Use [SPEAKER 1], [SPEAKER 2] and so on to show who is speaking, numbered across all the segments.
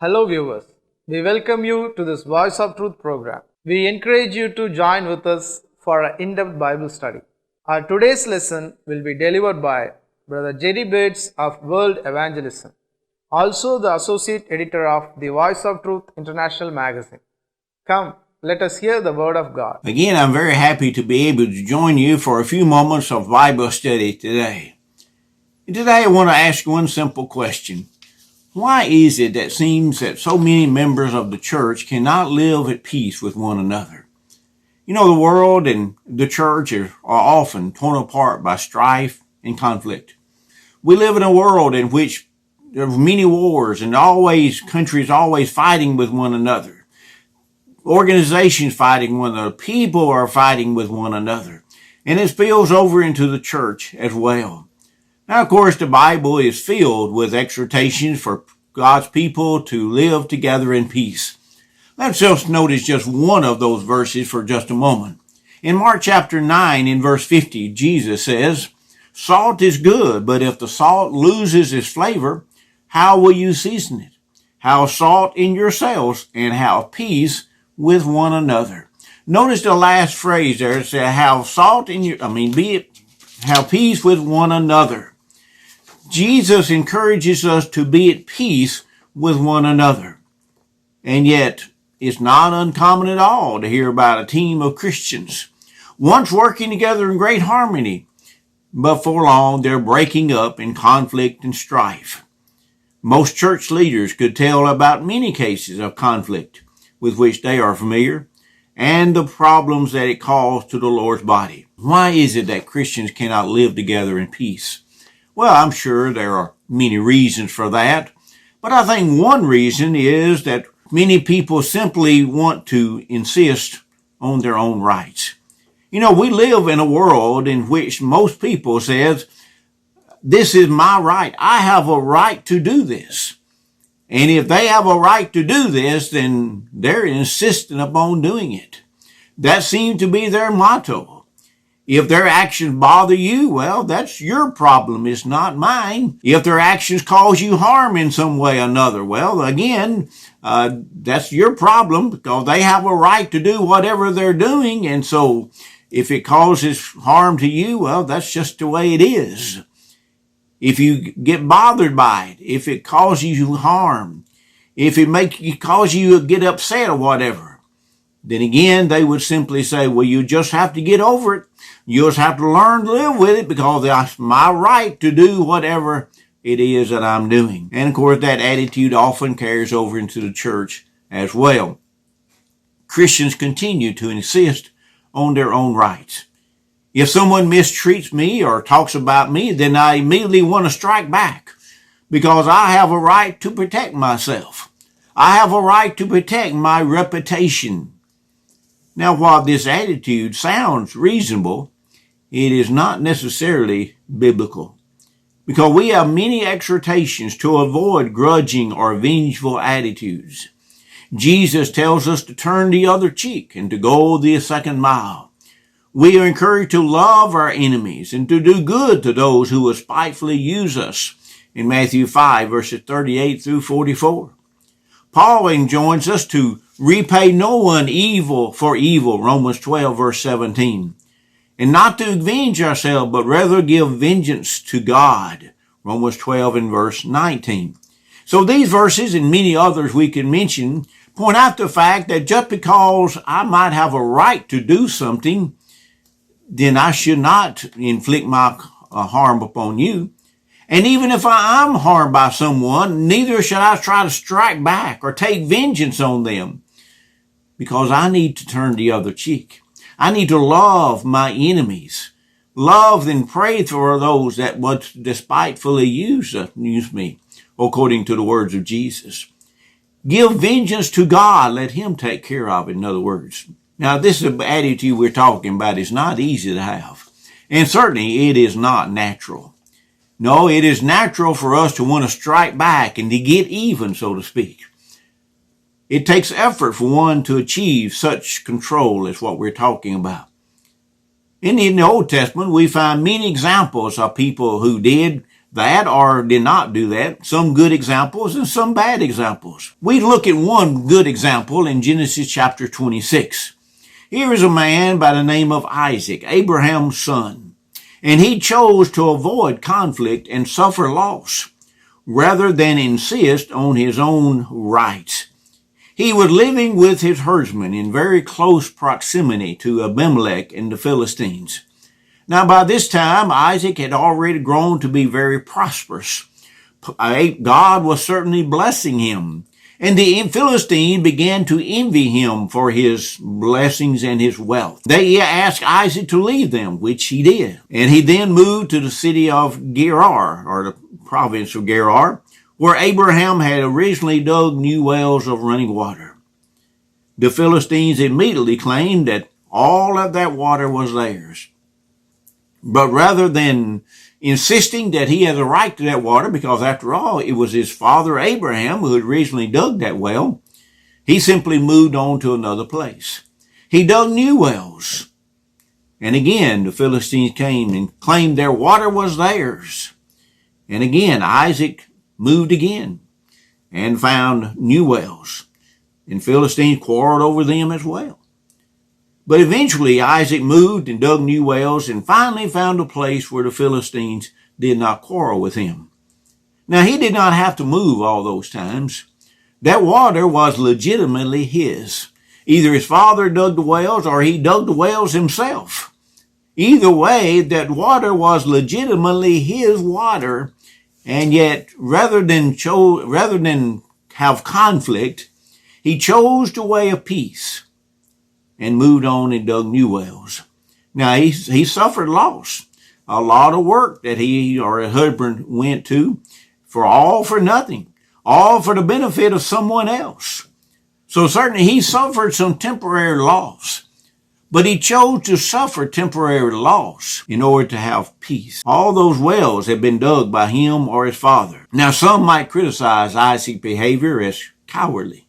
[SPEAKER 1] Hello viewers, we welcome you to this Voice of Truth program. We encourage you to join with us for an in-depth Bible study. Our today's lesson will be delivered by Brother Jerry Bates of World Evangelism, also the Associate Editor of the Voice of Truth International Magazine. Come, let us hear the Word of God.
[SPEAKER 2] Again, I'm very happy to be able to join you for a few moments of Bible study today. And today I want to ask one simple question. Why is it that it seems that so many members of the church cannot live at peace with one another? You know, the world and the church are often torn apart by strife and conflict. We live in a world in which there are many wars and countries always fighting with one another. Organizations fighting one another. People are fighting with one another. And it spills over into the church as well. Now, of course, the Bible is filled with exhortations for God's people to live together in peace. Let's just notice just one of those verses for just a moment. In Mark chapter 9, in verse 50, Jesus says, "Salt is good, but if the salt loses its flavor, how will you season it? Have salt in yourselves and have peace with one another." Notice the last phrase there. It says, have peace with one another. Jesus encourages us to be at peace with one another. And yet, it's not uncommon at all to hear about a team of Christians once working together in great harmony, but for long they're breaking up in conflict and strife. Most church leaders could tell about many cases of conflict with which they are familiar and the problems that it caused to the Lord's body. Why is it that Christians cannot live together in peace? Well, I'm sure there are many reasons for that, but I think one reason is that many people simply want to insist on their own rights. You know, we live in a world in which most people says, this is my right. I have a right to do this. And if they have a right to do this, then they're insistent upon doing it. That seems to be their motto. If their actions bother you, well, that's your problem. It's not mine. If their actions cause you harm in some way or another, well, again, that's your problem because they have a right to do whatever they're doing. And so if it causes harm to you, well, that's just the way it is. If you get bothered by it, if it causes you harm, if it cause you to get upset or whatever, then again, they would simply say, well, you just have to get over it. You just have to learn to live with it because it's my right to do whatever it is that I'm doing. And of course, that attitude often carries over into the church as well. Christians continue to insist on their own rights. If someone mistreats me or talks about me, then I immediately want to strike back because I have a right to protect myself. I have a right to protect my reputation. Now, while this attitude sounds reasonable, it is not necessarily biblical because we have many exhortations to avoid grudging or vengeful attitudes. Jesus tells us to turn the other cheek and to go the second mile. We are encouraged to love our enemies and to do good to those who will spitefully use us in Matthew 5, verses 38 through 44. Paul enjoins us to repay no one evil for evil, Romans 12, verse 17. And not to avenge ourselves, but rather give vengeance to God, Romans 12 and verse 19. So these verses and many others we can mention point out the fact that just because I might have a right to do something, then I should not inflict my harm upon you. And even if I am harmed by someone, neither should I try to strike back or take vengeance on them because I need to turn the other cheek. I need to love my enemies, love and pray for those that would despitefully use me, according to the words of Jesus. Give vengeance to God. Let him take care of it, in other words. Now, this attitude we're talking about is not easy to have. And certainly it is not natural. No, it is natural for us to want to strike back and to get even, so to speak. It takes effort for one to achieve such control as what we're talking about. In the Old Testament, we find many examples of people who did that or did not do that. Some good examples and some bad examples. We look at one good example in Genesis chapter 26. Here is a man by the name of Isaac, Abraham's son, and he chose to avoid conflict and suffer loss rather than insist on his own rights. He was living with his herdsmen in very close proximity to Abimelech and the Philistines. Now, by this time, Isaac had already grown to be very prosperous. God was certainly blessing him, and the Philistines began to envy him for his blessings and his wealth. They asked Isaac to leave them, which he did. And he then moved to the city of Gerar, or the province of Gerar, where Abraham had originally dug new wells of running water. The Philistines immediately claimed that all of that water was theirs. But rather than insisting that he had a right to that water, because after all, it was his father Abraham who had originally dug that well, he simply moved on to another place. He dug new wells. And again, the Philistines came and claimed their water was theirs. And again, Isaac moved again and found new wells. And Philistines quarreled over them as well. But eventually Isaac moved and dug new wells and finally found a place where the Philistines did not quarrel with him. Now, he did not have to move all those times. That water was legitimately his. Either his father dug the wells or he dug the wells himself. Either way, that water was legitimately his water, and yet rather than have conflict, he chose the way of peace and moved on and dug new wells. Now, he suffered loss. A lot of work that he or his husband went to for nothing, all for the benefit of someone else. So certainly he suffered some temporary loss, but he chose to suffer temporary loss in order to have peace. All those wells had been dug by him or his father. Now, some might criticize Isaac's behavior as cowardly.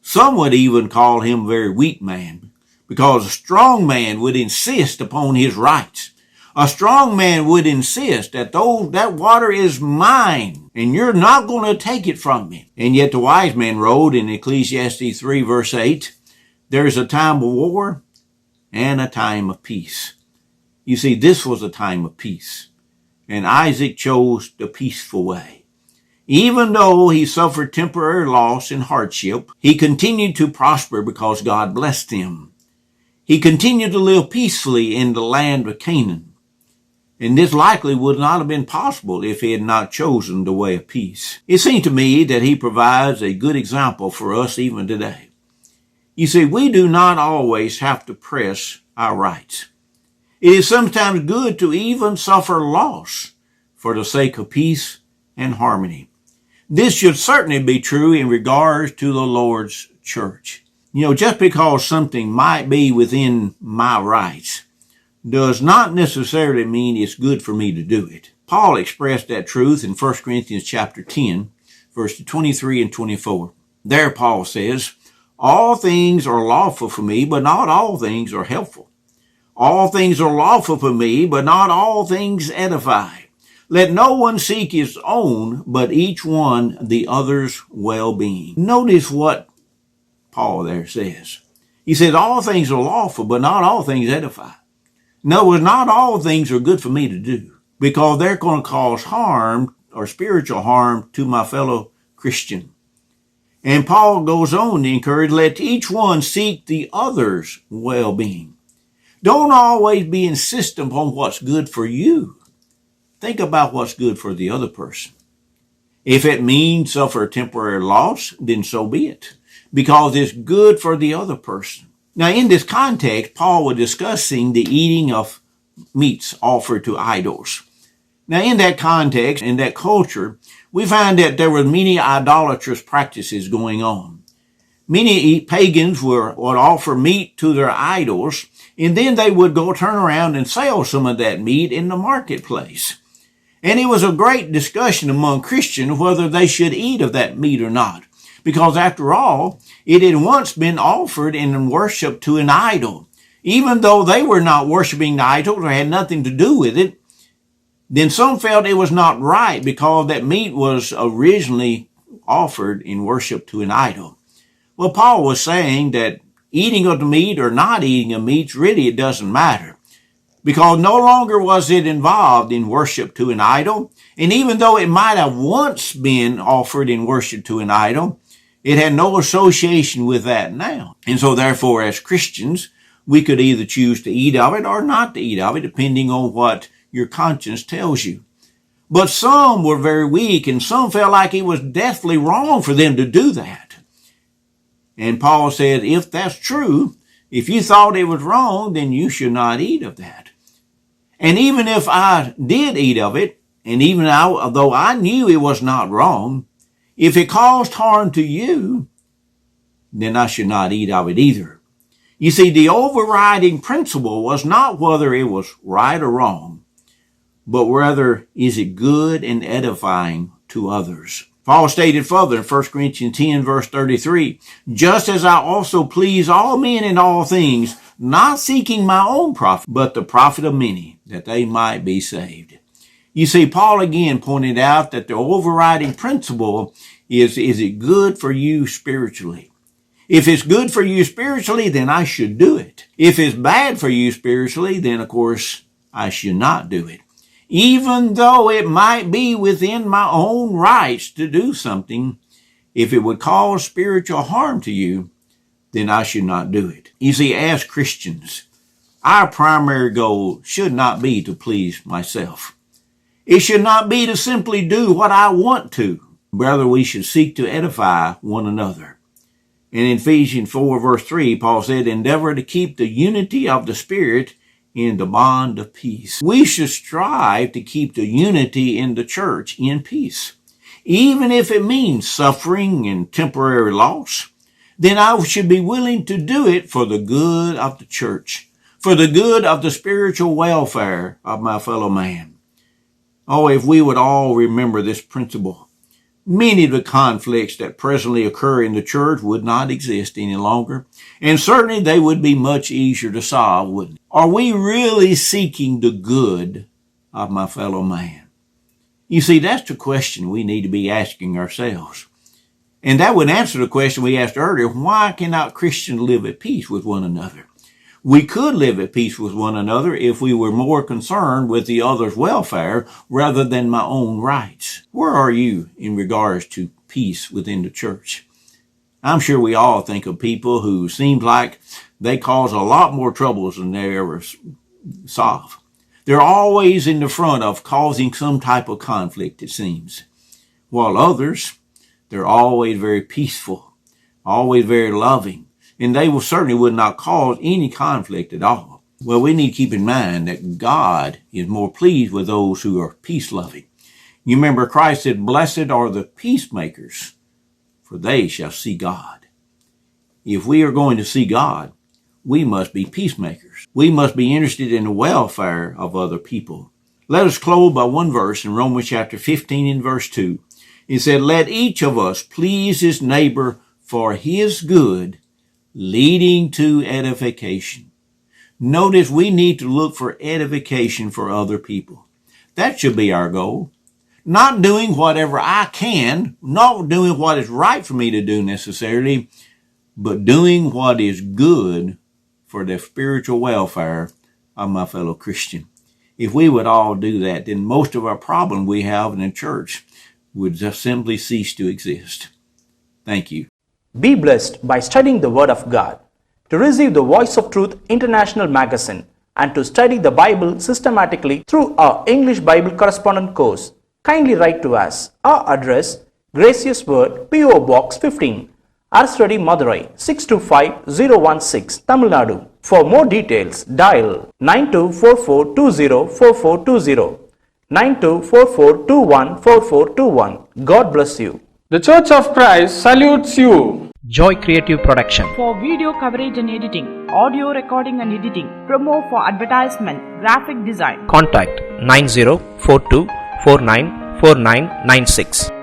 [SPEAKER 2] Some would even call him a very weak man, because a strong man would insist upon his rights. A strong man would insist that that water is mine, and you're not going to take it from me. And yet the wise man wrote in Ecclesiastes 3 verse 8, there is a time of war and a time of peace. You see, this was a time of peace, and Isaac chose the peaceful way. Even though he suffered temporary loss and hardship, he continued to prosper because God blessed him. He continued to live peacefully in the land of Canaan. And this likely would not have been possible if he had not chosen the way of peace. It seems to me that he provides a good example for us even today. You see, we do not always have to press our rights. It is sometimes good to even suffer loss for the sake of peace and harmony. This should certainly be true in regards to the Lord's church. You know, just because something might be within my rights does not necessarily mean it's good for me to do it. Paul expressed that truth in 1 Corinthians chapter 10, verses 23 and 24. There Paul says, all things are lawful for me, but not all things are helpful. All things are lawful for me, but not all things edify. Let no one seek his own, but each one the other's well-being. Notice what Paul there says. He says, all things are lawful, but not all things edify. No, not all things are good for me to do, because they're going to cause harm or spiritual harm to my fellow Christian. And Paul goes on to encourage, let each one seek the other's well-being. Don't always be insistent on what's good for you. Think about what's good for the other person. If it means suffer a temporary loss, then so be it, because it's good for the other person. Now, in this context, Paul was discussing the eating of meats offered to idols. Now, in that context, in that culture, we find that there were many idolatrous practices going on. Many pagans would offer meat to their idols, and then they would go turn around and sell some of that meat in the marketplace. And it was a great discussion among Christians whether they should eat of that meat or not. Because after all, it had once been offered in worship to an idol. Even though they were not worshiping the idols or had nothing to do with it, Then some felt it was not right because that meat was originally offered in worship to an idol. Well, Paul was saying that eating of the meat or not eating of meat, really it doesn't matter, because no longer was it involved in worship to an idol. And even though it might have once been offered in worship to an idol, it had no association with that now. And so therefore, as Christians, we could either choose to eat of it or not to eat of it, depending on what your conscience tells you. But some were very weak, and some felt like it was deathly wrong for them to do that. And Paul said, if that's true, if you thought it was wrong, then you should not eat of that. And even if I did eat of it, and even though I knew it was not wrong, if it caused harm to you, then I should not eat of it either. You see, the overriding principle was not whether it was right or wrong, but rather, is it good and edifying to others? Paul stated further in 1 Corinthians 10, verse 33, just as I also please all men in all things, not seeking my own profit, but the profit of many, that they might be saved. You see, Paul again pointed out that the overriding principle is it good for you spiritually? If it's good for you spiritually, then I should do it. If it's bad for you spiritually, then of course I should not do it. Even though it might be within my own rights to do something, if it would cause spiritual harm to you, then I should not do it. You see, as Christians, our primary goal should not be to please myself. It should not be to simply do what I want to. Rather, we should seek to edify one another. And in Ephesians 4, verse 3, Paul said, endeavor to keep the unity of the Spirit in the bond of peace. We should strive to keep the unity in the church in peace. Even if it means suffering and temporary loss, then I should be willing to do it for the good of the church, for the good of the spiritual welfare of my fellow man. Oh, if we would all remember this principle, many of the conflicts that presently occur in the church would not exist any longer, and certainly they would be much easier to solve, wouldn't they? Are we really seeking the good of my fellow man? You see, that's the question we need to be asking ourselves. And that would answer the question we asked earlier, why cannot Christians live at peace with one another? We could live at peace with one another if we were more concerned with the other's welfare rather than my own rights. Where are you in regards to peace within the church? I'm sure we all think of people who seem like they cause a lot more troubles than they ever solve. They're always in the front of causing some type of conflict, it seems. While others, they're always very peaceful, always very loving, and they certainly would not cause any conflict at all. Well, we need to keep in mind that God is more pleased with those who are peace-loving. You remember Christ said, blessed are the peacemakers, for they shall see God. If we are going to see God, we must be peacemakers. We must be interested in the welfare of other people. Let us close by one verse in Romans chapter 15 and verse 2. It said, let each of us please his neighbor for his good, leading to edification. Notice we need to look for edification for other people. That should be our goal. Not doing whatever I can, not doing what is right for me to do necessarily, but doing what is good for the spiritual welfare of my fellow Christian. If we would all do that, then most of our problems we have in the church would just simply cease to exist. Thank you.
[SPEAKER 3] Be blessed by studying the Word of God. To receive the Voice of Truth International Magazine and to study the Bible systematically through our English Bible Correspondent course, kindly write to us. Our address, Gracious Word, P.O. Box 15, Arasaradi, Madurai, 625016, Tamil Nadu. For more details, dial 9244204420, 9244214421. God bless you.
[SPEAKER 4] The Church of Christ salutes you.
[SPEAKER 5] Joy Creative Production.
[SPEAKER 6] For video coverage and editing, audio recording and editing, promo for advertisement, graphic design.
[SPEAKER 5] Contact 9042494996.